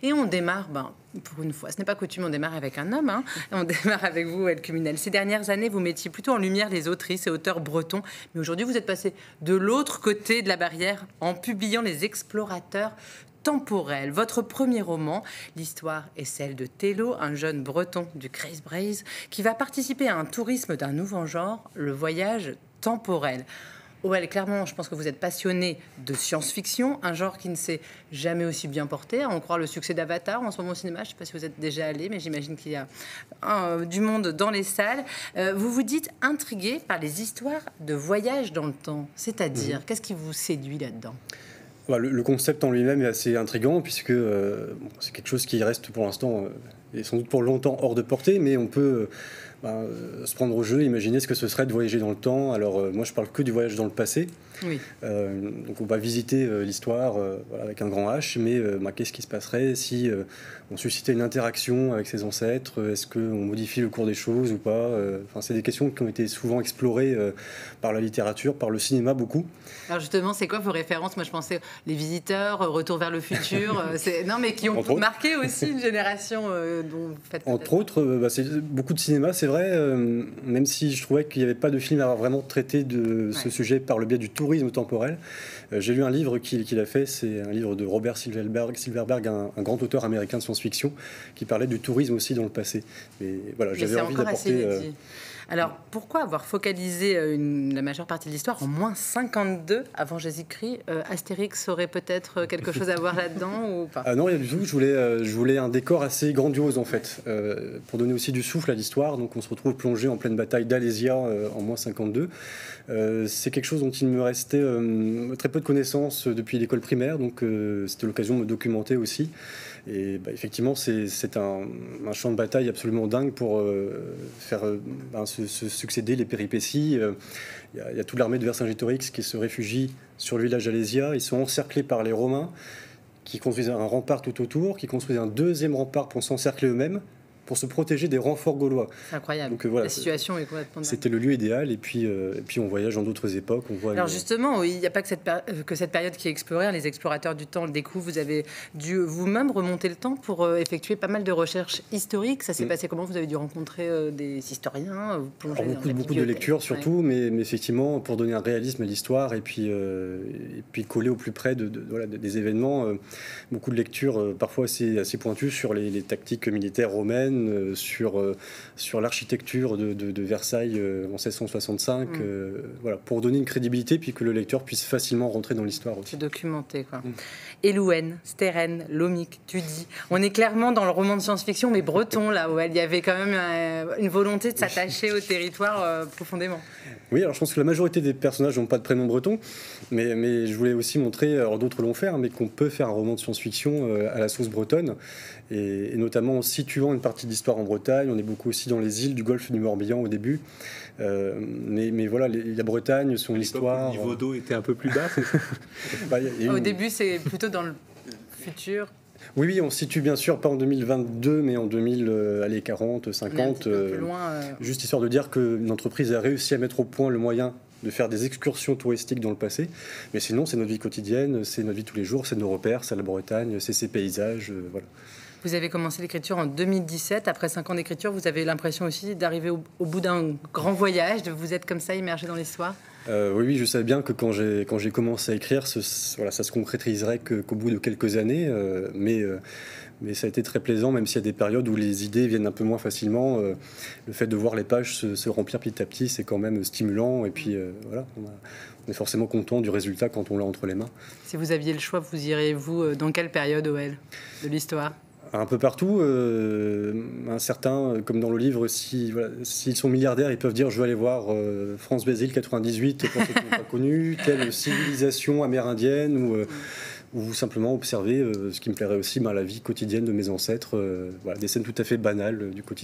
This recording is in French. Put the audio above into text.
Et on démarre, pour une fois, ce n'est pas coutume, on démarre avec un homme. On démarre avec vous, El Cuminel. Ces dernières années, vous mettiez plutôt en lumière les autrices et auteurs bretons. Mais aujourd'hui, vous êtes passé de l'autre côté de la barrière en publiant Les Explorateurs temporels. Votre premier roman, l'histoire est celle de Thélo, un jeune breton du Creuse-Braze, qui va participer à un tourisme d'un nouveau genre, le voyage temporel. Ouais, clairement, je pense que vous êtes passionné de science-fiction, un genre qui ne s'est jamais aussi bien porté, à en croire le succès d'Avatar en ce moment au cinéma. Je ne sais pas si vous êtes déjà allé, mais j'imagine qu'il y a du monde dans les salles. Vous vous dites intrigué par les histoires de voyage dans le temps. C'est-à-dire, qu'est-ce qui vous séduit là-dedans ? Le concept en lui-même est assez intriguant, puisque c'est quelque chose qui reste pour l'instant, et sans doute pour longtemps, hors de portée, mais on peut... se prendre au jeu, imaginer ce que ce serait de voyager dans le temps. Alors moi je parle que du voyage dans le passé. Oui. Donc on va visiter l'histoire avec un grand H, mais qu'est-ce qui se passerait si on suscitait une interaction avec ses ancêtres? Est-ce qu'on modifie le cours des choses ou pas? C'est des questions qui ont été souvent explorées par la littérature, par le cinéma beaucoup. Alors justement, c'est quoi vos références? Moi je pensais Les Visiteurs, Retour vers le futur, non mais qui ont marqué aussi une génération dont vous faites... Entre autres, c'est beaucoup de cinéma, c'est vrai, même si je trouvais qu'il n'y avait pas de film à vraiment traiter de ce sujet par le biais du tourisme temporel. J'ai lu un livre qu'il a fait, c'est un livre de Robert Silverberg, un grand auteur américain de science-fiction, qui parlait du tourisme aussi dans le passé. Mais voilà, j'avais envie d'apporter... Alors, pourquoi avoir focalisé la majeure partie de l'histoire en moins 52 avant Jésus-Christ? Astérix aurait peut-être quelque chose à voir là-dedans ou pas? Non, rien du tout. Je voulais un décor assez grandiose, en fait, pour donner aussi du souffle à l'histoire. Donc, on se retrouve plongé en pleine bataille d'Alésia en moins 52. C'est quelque chose dont il me restait très peu de connaissances depuis l'école primaire. Donc, c'était l'occasion de me documenter aussi. Et effectivement, c'est un champ de bataille absolument dingue pour faire se succéder les péripéties. Il y a toute l'armée de Vercingétorix qui se réfugie sur le village d'Alésia. Ils sont encerclés par les Romains qui construisent un rempart tout autour, qui construisent un deuxième rempart pour s'encercler eux-mêmes, pour se protéger des renforts gaulois. C'est incroyable. Donc, la situation est complètement dingue. C'était le lieu idéal. Et puis on voyage dans d'autres époques. Alors justement, il n'y a pas que cette période qui est explorée. Les explorateurs du temps le découvrent. Vous avez dû vous-même remonter le temps pour effectuer pas mal de recherches historiques. Ça s'est passé comment? Vous avez dû rencontrer des historiens, vous plonger dans beaucoup de lectures surtout, mais effectivement, pour donner un réalisme à l'histoire et puis coller au plus près des événements, beaucoup de lectures parfois assez pointues sur les tactiques militaires romaines, sur l'architecture de Versailles en 1665, pour donner une crédibilité puis que le lecteur puisse facilement rentrer dans l'histoire aussi. C'est documenté, quoi. Elouenne, Steren, Lomik, Tudy. On est clairement dans le roman de science-fiction, mais breton, là, où il y avait quand même une volonté de s'attacher au territoire profondément. Oui, alors je pense que la majorité des personnages n'ont pas de prénom breton, mais je voulais aussi montrer, alors d'autres l'ont fait, mais qu'on peut faire un roman de science-fiction à la sauce bretonne, et notamment en situant une partie de l'histoire en Bretagne. On est beaucoup aussi dans les îles du golfe du Morbihan au début, mais voilà, la Bretagne, son histoire... Le niveau d'eau était un peu plus bas. Au début, c'est plutôt dans le futur. Oui, on se situe bien sûr pas en 2022, mais en 2040, 50. Plus loin, juste histoire de dire qu'une entreprise a réussi à mettre au point le moyen de faire des excursions touristiques dans le passé. Mais sinon, c'est notre vie quotidienne, c'est notre vie tous les jours, c'est nos repères, c'est la Bretagne, c'est ses paysages, voilà. Vous avez commencé l'écriture en 2017. Après 5 ans d'écriture, vous avez l'impression aussi d'arriver au bout d'un grand voyage, de vous être comme ça immergé dans l'histoire? Oui, je savais bien que quand j'ai commencé à écrire, ça se concrétiserait qu'au bout de quelques années, mais ça a été très plaisant, même s'il y a des périodes où les idées viennent un peu moins facilement. Le fait de voir les pages se remplir petit à petit, c'est quand même stimulant, et puis voilà, on est forcément content du résultat quand on l'a entre les mains. Si vous aviez le choix, vous iriez-vous dans quelle période, OL, de l'histoire? Un peu partout. Certains, comme dans le livre, s'ils sont milliardaires, ils peuvent dire je veux aller voir France Basile 98 pour ceux qui n'ont pas connu, telle civilisation amérindienne, ou simplement observer ce qui me plairait aussi, la vie quotidienne de mes ancêtres, des scènes tout à fait banales du quotidien.